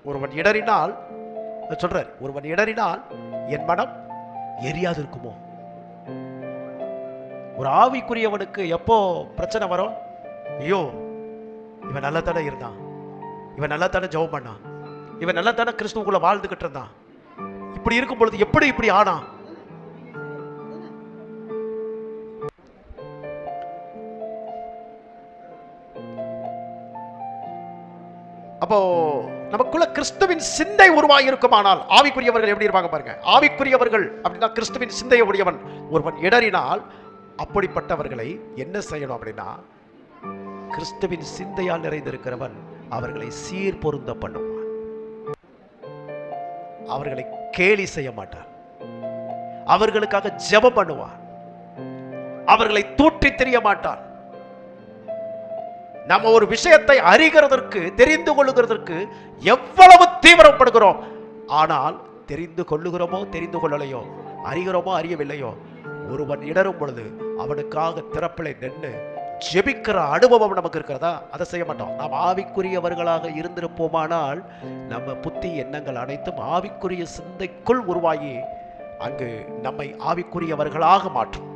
ஒருவன் இடறினால் சொல்றார், ஒருவன் இடறினால் என் மனம் எரியாது இருக்குமோ? ஒரு ஆவிக்குரியவனுக்கு எப்போ பிரச்சனை வரும்? ஐயோ, இவன் நல்லா தானே இருந்தான், இவன் நல்லா தானே ஜெபம் பண்ணான், இவன் நல்லா தானே கிறிஸ்துவுக்குள்ள வாழ்ந்துகிட்டு இருந்தான், இப்படி இருக்கும் பொழுது எப்படி இப்படி ஆனா? அப்போ நமக்குள்ள கிறிஸ்துவின் சிந்தை உருவாகி இருக்குமானால் ஆவிக்குரியவர்கள் எப்படி இருப்பாங்க பாருங்க. ஆவிக்குரியவர்கள் அப்படின்னா கிறிஸ்துவின் சிந்தையை உடையவன் ஒருவன் இடறினால் அப்படிப்பட்டவர்களை என்ன செய்யணும் அப்படின்னா, கிறிஸ்துவின் சிந்தையால் நிறைந்திருக்கிறவன் அவர்களை சீர் பொருந்த பண்ணுவான், அவர்களை கேலி செய்ய மாட்டான், அவர்களுக்காக ஜெபம் பண்ணுவான், அவர்களை தூற்றி தெரிய மாட்டான். நம்ம ஒரு விஷயத்தை அறிகிறதற்கு தெரிந்து கொள்ளுகிறதற்கு எவ்வளவு தீவிரப்படுகிறோம், ஆனால் தெரிந்து கொள்ளுகிறோமோ தெரிந்து கொள்ளலையோ, அறிகிறோமோ அறியவில்லையோ, ஒருவன் இடரும் பொழுது அவனுக்காக திறப்பிலை நின்று ஜெபிக்கிற அனுபவம் நமக்கு இருக்கிறதா? அதை செய்ய மாட்டோம். நாம் ஆவிக்குரியவர்களாக இருந்திருப்போமானால் நம்ம புத்தி எண்ணங்கள் அனைத்தும் ஆவிக்குரிய சிந்தைக்குள் உருவாகி அங்கு நம்மை ஆவிக்குரியவர்களாக மாற்றும்.